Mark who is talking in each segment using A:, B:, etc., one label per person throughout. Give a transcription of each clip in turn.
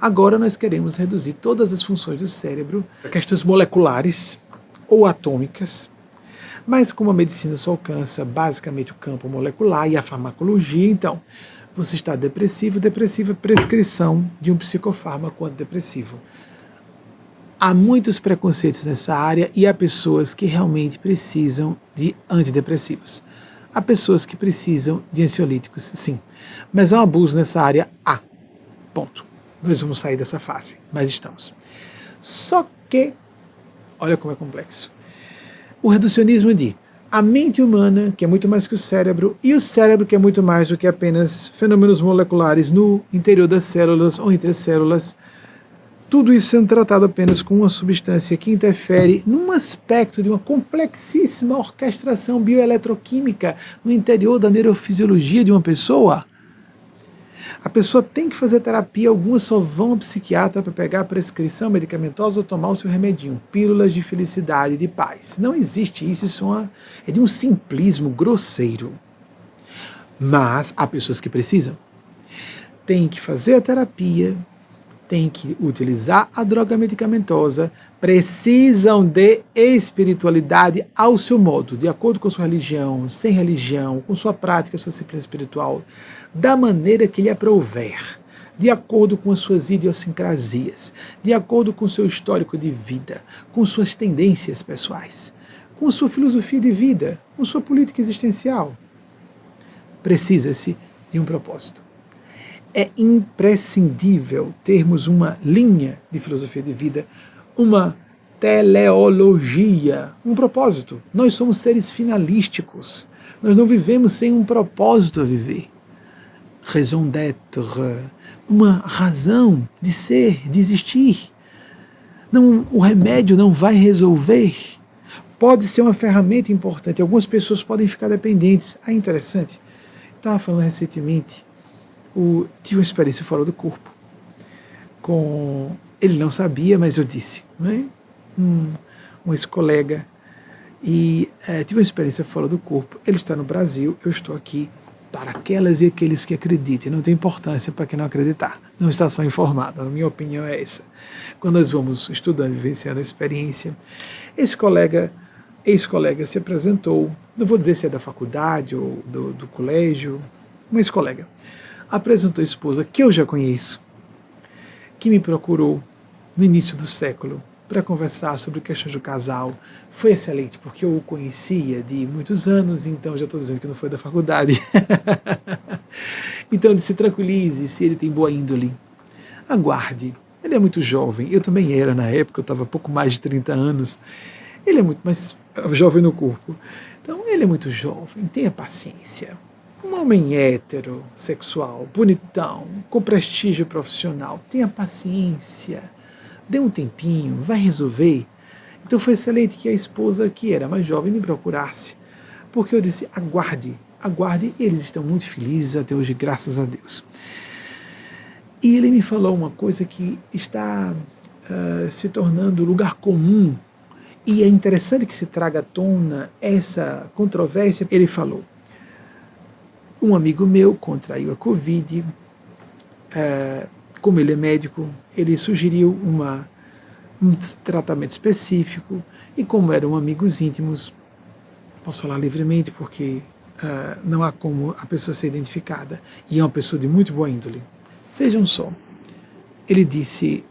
A: Agora nós queremos reduzir todas as funções do cérebro a questões moleculares ou atômicas, mas como a medicina só alcança basicamente o campo molecular e a farmacologia, então você está depressivo, depressiva, prescrição de um psicofármaco antidepressivo. Há muitos preconceitos nessa área e há pessoas que realmente precisam de antidepressivos. Há pessoas que precisam de ansiolíticos, sim. Mas há um abuso nessa área, há. Ponto. Nós vamos sair dessa fase, mas estamos. Só que, olha como é complexo. O reducionismo de a mente humana, que é muito mais que o cérebro, e o cérebro, que é muito mais do que apenas fenômenos moleculares no interior das células ou entre as células, tudo isso sendo tratado apenas com uma substância que interfere num aspecto de uma complexíssima orquestração bioeletroquímica no interior da neurofisiologia de uma pessoa. A pessoa tem que fazer terapia, algumas só vão ao psiquiatra para pegar a prescrição medicamentosa ou tomar o seu remedinho, pílulas de felicidade, de paz. Não existe isso, é de um simplismo grosseiro. Mas há pessoas que precisam. Tem que fazer a terapia, tem que utilizar a droga medicamentosa, precisam de espiritualidade ao seu modo, de acordo com sua religião, sem religião, com sua prática, sua disciplina espiritual, da maneira que lhe aprouver, de acordo com as suas idiosincrasias, de acordo com o seu histórico de vida, com suas tendências pessoais, com sua filosofia de vida, com sua política existencial. Precisa-se de um propósito. É imprescindível termos uma linha de filosofia de vida, uma teleologia, um propósito. Nós somos seres finalísticos. Nós não vivemos sem um propósito a viver. Raison d'être, uma razão de ser, de existir. Não, o remédio não vai resolver. Pode ser uma ferramenta importante. Algumas pessoas podem ficar dependentes. Ah, interessante. Eu estava falando recentemente, tive uma experiência fora do corpo. Ele não sabia, mas eu disse, né? Um ex-colega, e tive uma experiência fora do corpo. Ele está no Brasil, eu estou aqui. Para aquelas e aqueles que acreditem, não tem importância para quem não acreditar. Não está só informado, a minha opinião é essa. Quando nós vamos estudando, vivenciando a experiência, esse ex-colega se apresentou, não vou dizer se é da faculdade ou do colégio, um ex-colega, apresentou a esposa que eu já conheço, que me procurou no início do século para conversar sobre questões do casal. Foi excelente, porque eu o conhecia de muitos anos, então já estou dizendo que não foi da faculdade. Então ele se tranquilize, se ele tem boa índole. Aguarde. Ele é muito jovem, eu também era na época, eu estava pouco mais de 30 anos. Ele é muito mais jovem no corpo. Então ele é muito jovem, tenha paciência. Um homem hétero, sexual, bonitão, com prestígio profissional, tenha paciência. Dê um tempinho, vai resolver. Então foi excelente que a esposa, que era mais jovem, me procurasse. Porque eu disse, aguarde, e eles estão muito felizes até hoje, graças a Deus. E ele me falou uma coisa que está se tornando lugar comum, e é interessante que se traga à tona essa controvérsia. Ele falou, um amigo meu contraiu a Covid, como ele é médico, ele sugeriu um tratamento específico, e como eram amigos íntimos, posso falar livremente porque não há como a pessoa ser identificada, e é uma pessoa de muito boa índole. Vejam só, ele disse,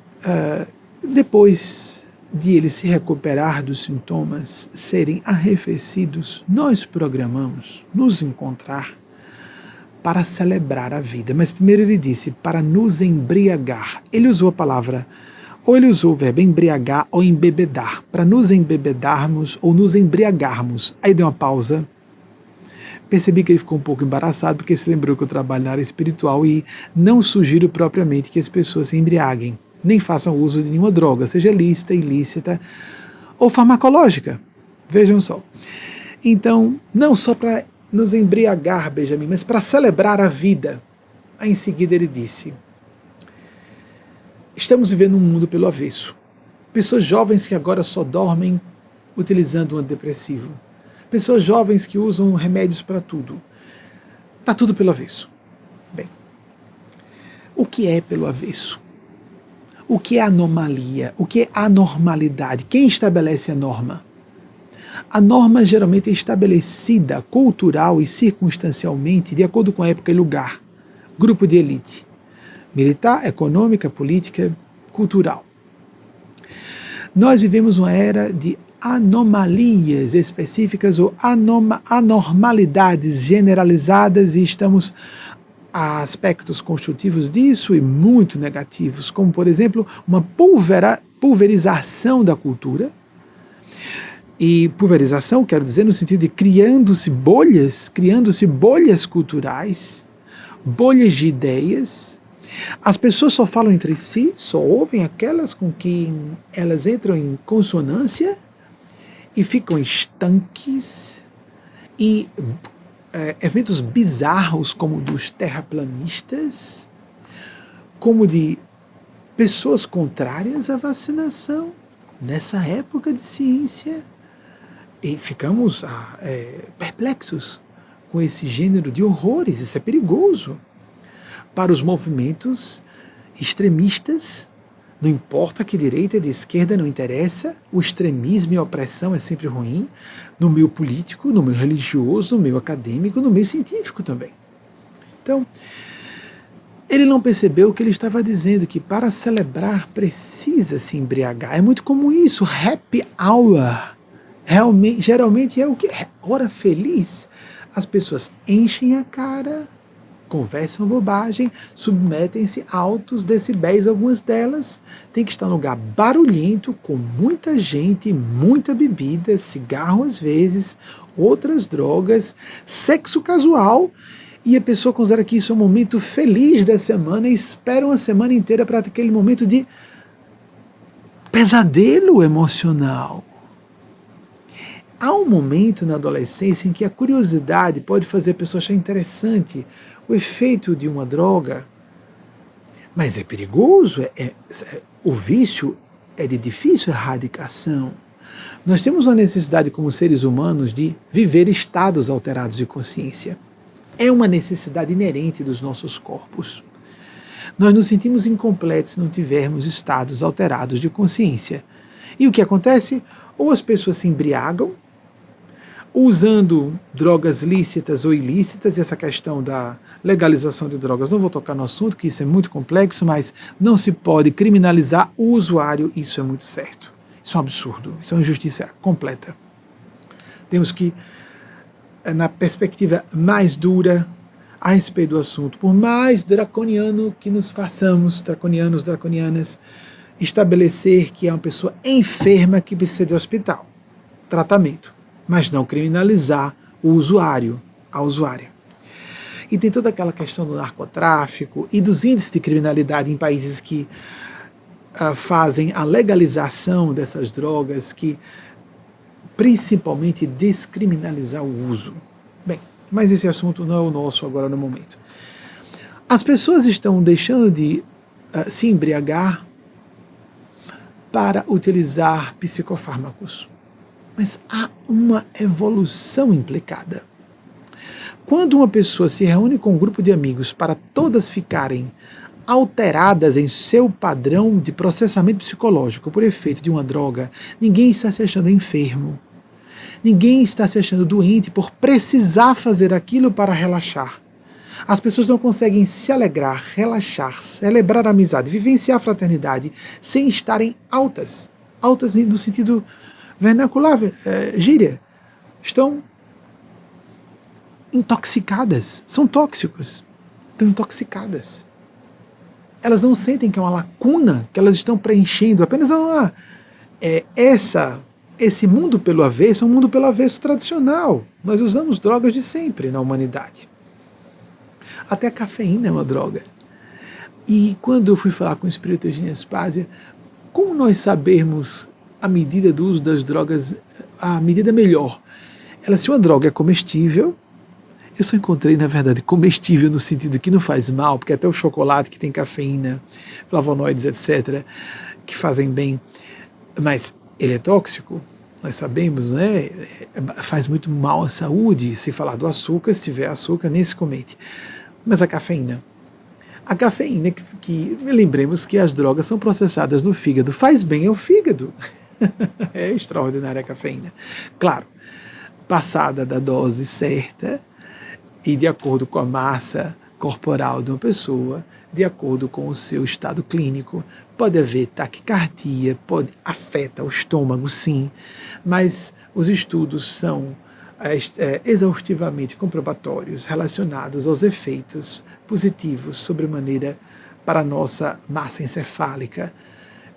A: depois de ele se recuperar dos sintomas serem arrefecidos, nós programamos nos encontrar para celebrar a vida. Mas primeiro ele disse, para nos embriagar. Ele usou a palavra, ou ele usou o verbo embriagar ou embebedar, para nos embebedarmos ou nos embriagarmos. Aí deu uma pausa. Percebi que ele ficou um pouco embaraçado, porque se lembrou que eu trabalho na área espiritual e não sugiro propriamente que as pessoas se embriaguem, nem façam uso de nenhuma droga, seja lícita, ilícita ou farmacológica. Vejam só. Então, não só para nos embriagar, Benjamin, mas para celebrar a vida. Aí em seguida ele disse, estamos vivendo um mundo pelo avesso. Pessoas jovens que agora só dormem utilizando um antidepressivo. Pessoas jovens que usam remédios para tudo. Está tudo pelo avesso. Bem, o que é pelo avesso? O que é anomalia? O que é anormalidade? Quem estabelece a norma? A norma geralmente é estabelecida cultural e circunstancialmente de acordo com a época e lugar. Grupo de elite. Militar, econômica, política, cultural. Nós vivemos uma era de anomalias específicas ou anormalidades generalizadas e estamos a aspectos construtivos disso e muito negativos, como por exemplo uma pulverização da cultura. E pulverização, quero dizer, no sentido de criando-se bolhas culturais, bolhas de ideias. As pessoas só falam entre si, só ouvem aquelas com quem elas entram em consonância e ficam estanques. E eventos bizarros como dos terraplanistas, como de pessoas contrárias à vacinação, nessa época de ciência. E ficamos perplexos com esse gênero de horrores. Isso é perigoso para os movimentos extremistas. Não importa que direita e de esquerda, não interessa. O extremismo e a opressão é sempre ruim. No meio político, no meio religioso, no meio acadêmico, no meio científico também. Então, ele não percebeu o que ele estava dizendo, que para celebrar precisa se embriagar. É muito comum isso, happy hour. Geralmente é o que? Hora feliz. As pessoas enchem a cara, conversam bobagem, submetem-se a altos decibéis, algumas delas têm que estar num lugar barulhento, com muita gente, muita bebida, cigarro às vezes, outras drogas, sexo casual, e a pessoa considera que isso é um momento feliz da semana e espera uma semana inteira para ter aquele momento de pesadelo emocional. Há um momento na adolescência em que a curiosidade pode fazer a pessoa achar interessante o efeito de uma droga, mas é perigoso, o vício é de difícil erradicação. Nós temos uma necessidade como seres humanos de viver estados alterados de consciência. É uma necessidade inerente dos nossos corpos. Nós nos sentimos incompletos se não tivermos estados alterados de consciência. E o que acontece? Ou as pessoas se embriagam, usando drogas lícitas ou ilícitas, e essa questão da legalização de drogas, não vou tocar no assunto, que isso é muito complexo, mas não se pode criminalizar o usuário, isso é muito certo. Isso é um absurdo, isso é uma injustiça completa. Temos que, na perspectiva mais dura a respeito do assunto, por mais draconiano que nos façamos, draconianos, draconianas, estabelecer que é uma pessoa enferma que precisa de hospital, tratamento, mas não criminalizar o usuário, a usuária. E tem toda aquela questão do narcotráfico e dos índices de criminalidade em países que fazem a legalização dessas drogas, que principalmente descriminalizar o uso. Bem, mas esse assunto não é o nosso agora no momento. As pessoas estão deixando de se embriagar para utilizar psicofármacos. Mas há uma evolução implicada. Quando uma pessoa se reúne com um grupo de amigos para todas ficarem alteradas em seu padrão de processamento psicológico por efeito de uma droga, ninguém está se achando enfermo. Ninguém está se achando doente por precisar fazer aquilo para relaxar. As pessoas não conseguem se alegrar, relaxar, celebrar a amizade, vivenciar a fraternidade sem estarem altas. Altas no sentido vernacular, gíria. Estão intoxicadas, são tóxicos, estão intoxicadas. Elas não sentem que é uma lacuna que elas estão preenchendo, apenas esse mundo pelo avesso é um mundo pelo avesso tradicional. Nós usamos drogas de sempre na humanidade. Até a cafeína é uma droga. E quando eu fui falar com o espírito Eugênio Spazia, como nós sabermos a medida do uso das drogas, a medida melhor? Se uma droga é comestível, eu só encontrei, na verdade, comestível no sentido que não faz mal, porque até o chocolate que tem cafeína, flavonoides, etc., que fazem bem, mas ele é tóxico, nós sabemos, né? Faz muito mal à saúde. Se falar do açúcar, se tiver açúcar, nem se comente. Mas a cafeína A cafeína, que lembremos que as drogas são processadas no fígado, faz bem ao fígado. É extraordinária a cafeína. Claro, passada da dose certa e de acordo com a massa corporal de uma pessoa, de acordo com o seu estado clínico, pode haver taquicardia, afeta o estômago, sim, mas os estudos são exaustivamente comprobatórios relacionados aos efeitos positivos sobremaneira para a nossa massa encefálica,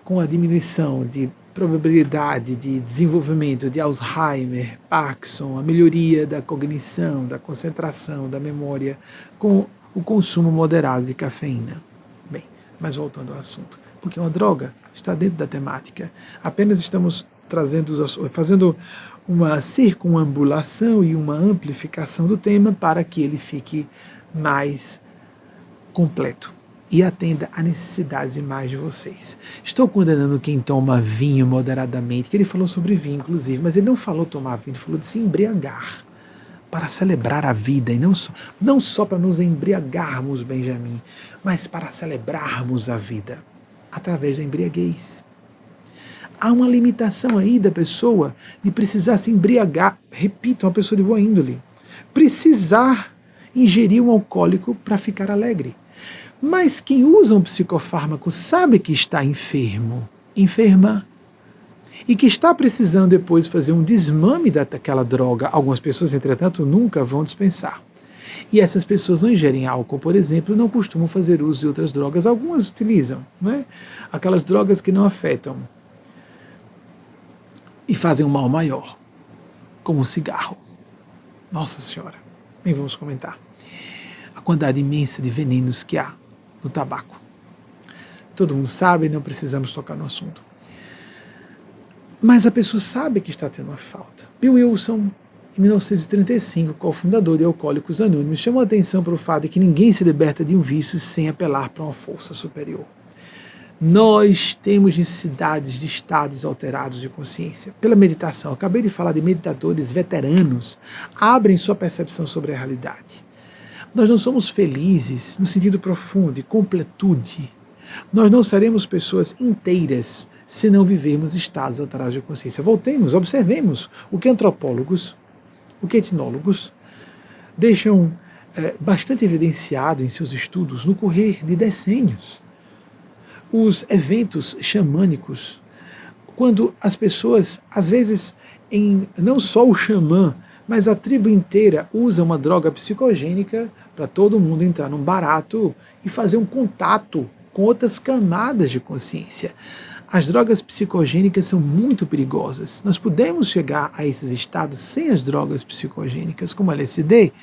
A: com a diminuição de probabilidade de desenvolvimento de Alzheimer, Parkinson, a melhoria da cognição, da concentração, da memória, com o consumo moderado de cafeína. Bem, mas voltando ao assunto, porque uma droga está dentro da temática, apenas estamos fazendo uma circunambulação e uma amplificação do tema para que ele fique mais completo e atenda a necessidades e mais de vocês. Estou condenando quem toma vinho moderadamente, que ele falou sobre vinho, inclusive, mas ele não falou tomar vinho, ele falou de se embriagar, para celebrar a vida, e não só para nos embriagarmos, Benjamin, mas para celebrarmos a vida, através da embriaguez. Há uma limitação aí da pessoa de precisar se embriagar, repito, uma pessoa de boa índole, precisar ingerir um alcoólico para ficar alegre. Mas quem usa um psicofármaco sabe que está enferma, e que está precisando depois fazer um desmame daquela droga. Algumas pessoas, entretanto, nunca vão dispensar. E essas pessoas não ingerem álcool, por exemplo, não costumam fazer uso de outras drogas. Algumas utilizam, né? Aquelas drogas que não afetam e fazem um mal maior, como o cigarro. Nossa Senhora, nem vamos comentar a quantidade imensa de venenos que há no tabaco. Todo mundo sabe, não precisamos tocar no assunto. Mas a pessoa sabe que está tendo uma falta. Bill Wilson, em 1935, cofundador de Alcoólicos Anônimos, chamou a atenção para o fato de que ninguém se liberta de um vício sem apelar para uma força superior. Nós temos necessidades de estados alterados de consciência. Pela meditação, acabei de falar de meditadores veteranos, abrem sua percepção sobre a realidade. Nós não somos felizes no sentido profundo de completude. Nós não seremos pessoas inteiras se não vivermos estados alterados de consciência. Voltemos, observemos o que antropólogos, o que etnólogos deixam bastante evidenciado em seus estudos no correr de decênios. Os eventos xamânicos, quando as pessoas, às vezes, não só o xamã, mas a tribo inteira usa uma droga psicogênica para todo mundo entrar num barato e fazer um contato com outras camadas de consciência. As drogas psicogênicas são muito perigosas. Nós podemos chegar a esses estados sem as drogas psicogênicas, como a LSD,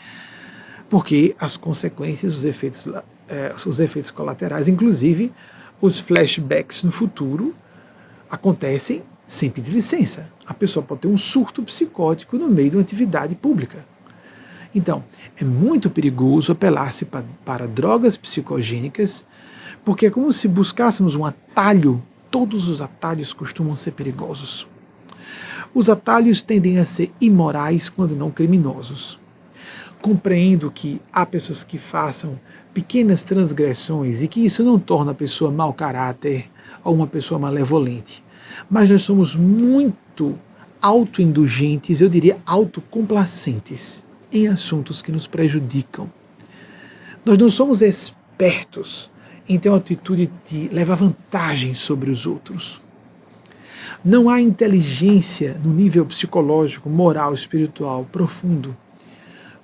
A: porque as consequências, os efeitos colaterais, inclusive os flashbacks no futuro, acontecem sem pedir licença. A pessoa pode ter um surto psicótico no meio de uma atividade pública. Então, é muito perigoso apelar-se para drogas psicogênicas, porque é como se buscássemos um atalho. Todos os atalhos costumam ser perigosos. Os atalhos tendem a ser imorais quando não criminosos. Compreendo que há pessoas que façam pequenas transgressões e que isso não torna a pessoa mau caráter ou uma pessoa malevolente. Mas nós somos muito autoindulgentes, eu diria autocomplacentes, em assuntos que nos prejudicam. Nós não somos espertos em ter uma atitude de levar vantagem sobre os outros. Não há inteligência no nível psicológico, moral, espiritual profundo,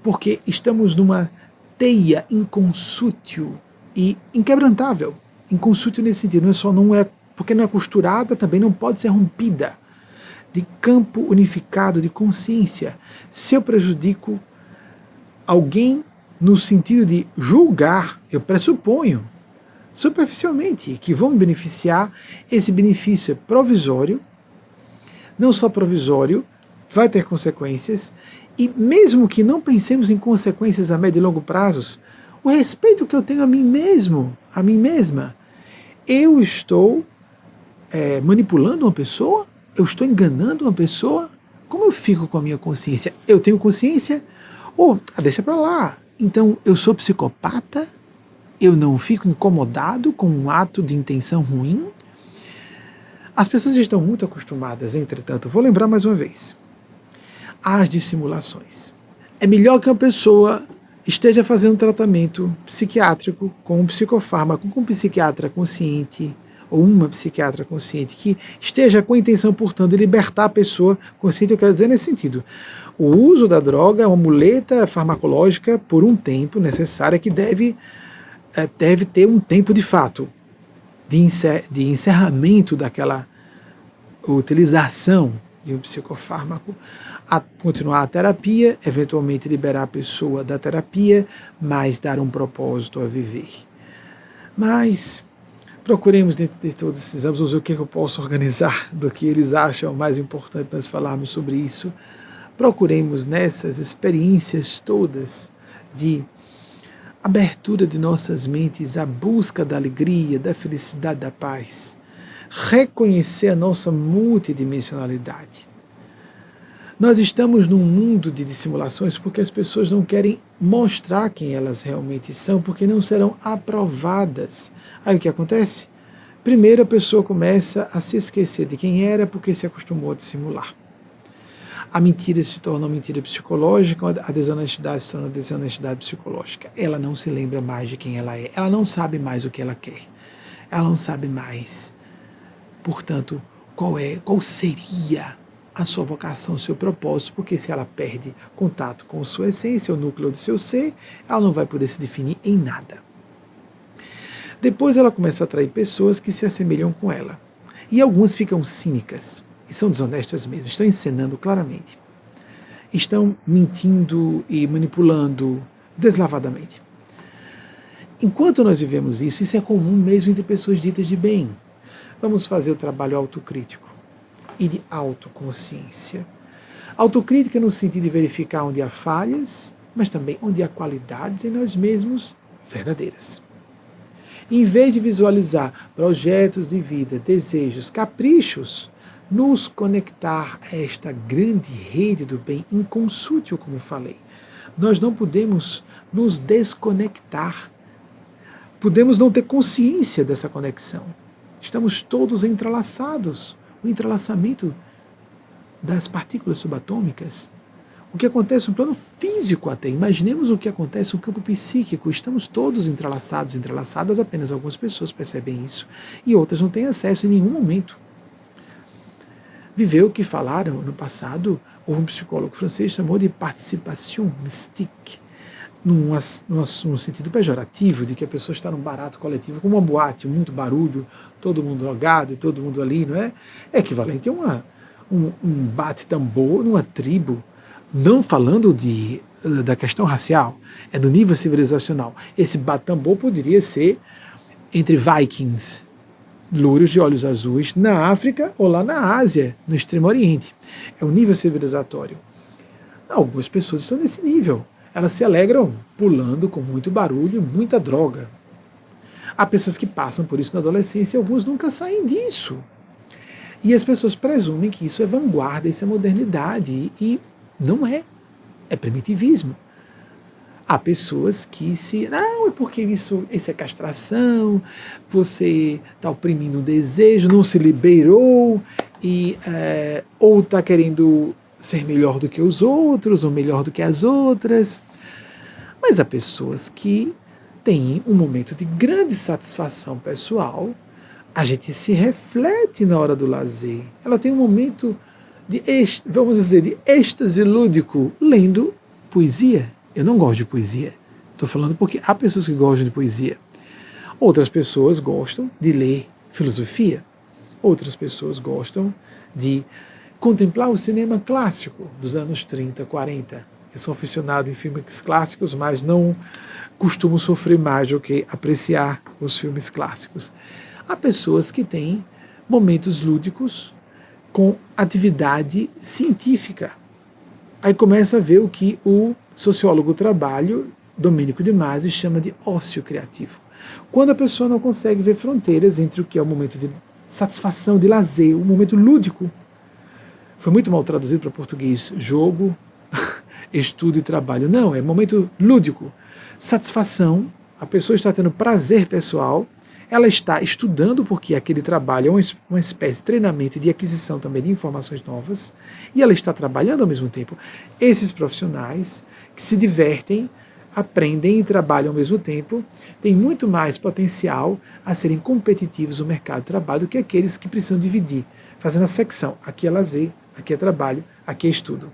A: porque estamos numa teia inconsútil e inquebrantável. Inconsútil nesse sentido, porque não é costurada, também não pode ser rompida, de campo unificado de consciência. Se eu prejudico alguém no sentido de julgar, eu pressuponho, superficialmente, que vão me beneficiar, esse benefício é provisório, não só provisório, vai ter consequências, e mesmo que não pensemos em consequências a médio e longo prazos, o respeito que eu tenho a mim mesmo, a mim mesma, eu estou manipulando uma pessoa? Eu estou enganando uma pessoa? Como eu fico com a minha consciência? Eu tenho consciência? Deixa pra lá. Então, eu sou psicopata? Eu não fico incomodado com um ato de intenção ruim? As pessoas estão muito acostumadas, entretanto, vou lembrar mais uma vez, às dissimulações. É melhor que uma pessoa esteja fazendo tratamento psiquiátrico com um psicofármaco, com um psiquiatra consciente, ou uma psiquiatra consciente, que esteja com a intenção, portanto, de libertar a pessoa consciente, eu quero dizer nesse sentido. O uso da droga é uma muleta farmacológica por um tempo necessária que deve ter um tempo de fato, de encerramento daquela utilização de um psicofármaco, a continuar a terapia, eventualmente liberar a pessoa da terapia, mas dar um propósito a viver. Mas procuremos, dentro de todos esses anos, o que eu posso organizar do que eles acham mais importante nós falarmos sobre isso. Procuremos nessas experiências todas de abertura de nossas mentes à busca da alegria, da felicidade, da paz. Reconhecer a nossa multidimensionalidade. Nós estamos num mundo de dissimulações porque as pessoas não querem mostrar quem elas realmente são, porque não serão aprovadas. Aí o que acontece? Primeiro a pessoa começa a se esquecer de quem era porque se acostumou a dissimular. A mentira se torna uma mentira psicológica, a desonestidade se torna desonestidade psicológica. Ela não se lembra mais de quem ela é, ela não sabe mais o que ela quer, ela não sabe mais, portanto, qual seria a sua vocação, o seu propósito, porque se ela perde contato com sua essência, o núcleo do seu ser, ela não vai poder se definir em nada. Depois ela começa a atrair pessoas que se assemelham com ela. E algumas ficam cínicas, e são desonestas mesmo, estão encenando claramente. Estão mentindo e manipulando deslavadamente. Enquanto nós vivemos isso é comum mesmo entre pessoas ditas de bem. Vamos fazer o trabalho autocrítico e de autoconsciência. Autocrítica no sentido de verificar onde há falhas, mas também onde há qualidades em nós mesmos verdadeiras. Em vez de visualizar projetos de vida, desejos, caprichos, nos conectar a esta grande rede do bem inconsútil, como falei. Nós não podemos nos desconectar. Podemos não ter consciência dessa conexão. Estamos todos entrelaçados. O entrelaçamento das partículas subatômicas. O que acontece no plano físico até. Imaginemos o que acontece no campo psíquico. Estamos todos entrelaçados, entrelaçadas. Apenas algumas pessoas percebem isso. E outras não têm acesso em nenhum momento. Viveu o que falaram no passado, houve um psicólogo francês que chamou de participation mystique, num sentido pejorativo, de que a pessoa está num barato coletivo, como uma boate, muito barulho, todo mundo drogado e todo mundo ali, não é? É equivalente a um bate-tambor numa tribo, não falando da questão racial, é do nível civilizacional. Esse bate-tambor poderia ser entre vikings, louros de olhos azuis, na África ou lá na Ásia, no Extremo Oriente. É um nível civilizatório. Algumas pessoas estão nesse nível. Elas se alegram pulando com muito barulho, muita droga. Há pessoas que passam por isso na adolescência e alguns nunca saem disso. E as pessoas presumem que isso é vanguarda, isso é modernidade. E não é. É primitivismo. Há pessoas que não, é porque isso é castração, você está oprimindo o desejo, não se liberou, ou está querendo ser melhor do que os outros, ou melhor do que as outras. Mas há pessoas que têm um momento de grande satisfação pessoal, a gente se reflete na hora do lazer. Ela tem um momento vamos dizer, de êxtase lúdico, lendo poesia. Eu não gosto de poesia. Estou falando porque há pessoas que gostam de poesia. Outras pessoas gostam de ler filosofia. Outras pessoas gostam de contemplar o cinema clássico dos anos 30, 40. Eu sou aficionado em filmes clássicos, mas não costumo sofrer mais do que apreciar os filmes clássicos. Há pessoas que têm momentos lúdicos com atividade científica. Aí começa a ver o que o sociólogo do trabalho, Domênico de Masi, chama de ócio criativo. Quando a pessoa não consegue ver fronteiras entre o que é o momento de satisfação, de lazer, o momento lúdico. Foi muito mal traduzido para português, jogo, estudo e trabalho. Não, é momento lúdico. Satisfação A pessoa está tendo prazer pessoal, ela está estudando, porque aquele trabalho é uma espécie de treinamento e de aquisição também de informações novas, e ela está trabalhando ao mesmo tempo. Esses profissionais que se divertem, aprendem e trabalham ao mesmo tempo, têm muito mais potencial a serem competitivos no mercado de trabalho do que aqueles que precisam dividir, fazendo a secção. Aqui é lazer, aqui é trabalho, aqui é estudo.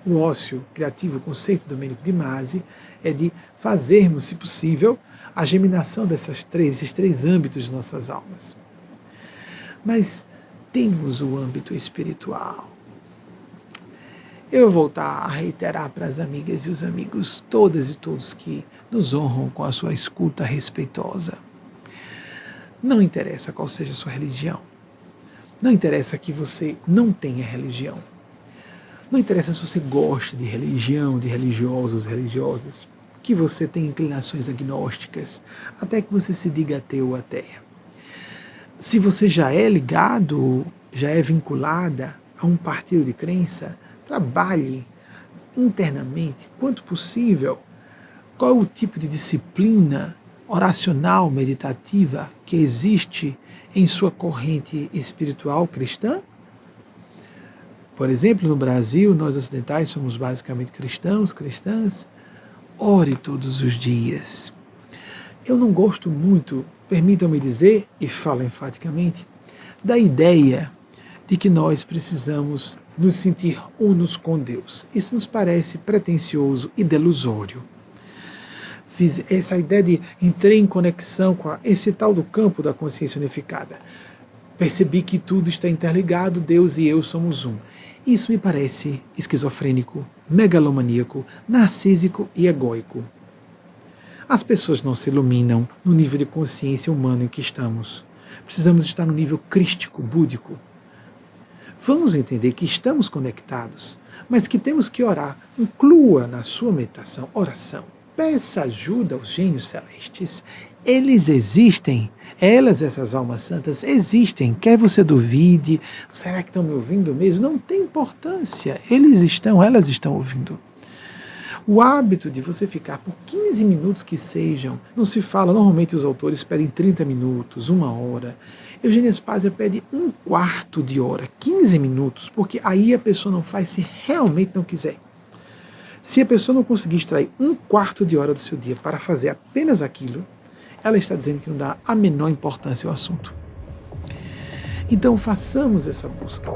A: O ócio criativo, o conceito do Domênico de Masi, é de fazermos, se possível, a germinação esses três âmbitos de nossas almas. Mas temos o âmbito espiritual. Eu vou voltar a reiterar para as amigas e os amigos, todas e todos que nos honram com a sua escuta respeitosa. Não interessa qual seja a sua religião. Não interessa que você não tenha religião. Não interessa se você gosta de religião, de religiosos, religiosas, que você tem inclinações agnósticas, até que você se diga ateu ou ateia. Se você já é ligado, já é vinculada a um partido de crença, trabalhe internamente, quanto possível, qual é o tipo de disciplina oracional, meditativa que existe em sua corrente espiritual cristã. Por exemplo, no Brasil, nós ocidentais somos basicamente cristãos, cristãs. Ore todos os dias. Eu não gosto muito, permitam-me dizer, e falo enfaticamente, da ideia de que nós precisamos nos sentir unos com Deus. Isso nos parece pretensioso e delusório. Fiz essa ideia de entrei em conexão com esse tal do campo da consciência unificada. Percebi que tudo está interligado, Deus e eu somos um. Isso me parece esquizofrênico, megalomaníaco, narcísico e egóico. As pessoas não se iluminam no nível de consciência humana em que estamos. Precisamos estar no nível crístico, búdico. Vamos entender que estamos conectados, mas que temos que orar. Inclua na sua meditação oração. Peça ajuda aos gênios celestes. Eles existem. Elas, essas almas santas, existem. Quer você duvide, será que estão me ouvindo mesmo? Não tem importância. Eles estão, elas estão ouvindo. O hábito de você ficar por 15 minutos que sejam, não se fala, normalmente os autores pedem 30 minutos, 1 hora. Eugênia Spazia pede 1/4 de hora, 15 minutos, porque aí a pessoa não faz se realmente não quiser. Se a pessoa não conseguir extrair 1/4 de hora do seu dia para fazer apenas aquilo, ela está dizendo que não dá a menor importância ao assunto. Então façamos essa busca.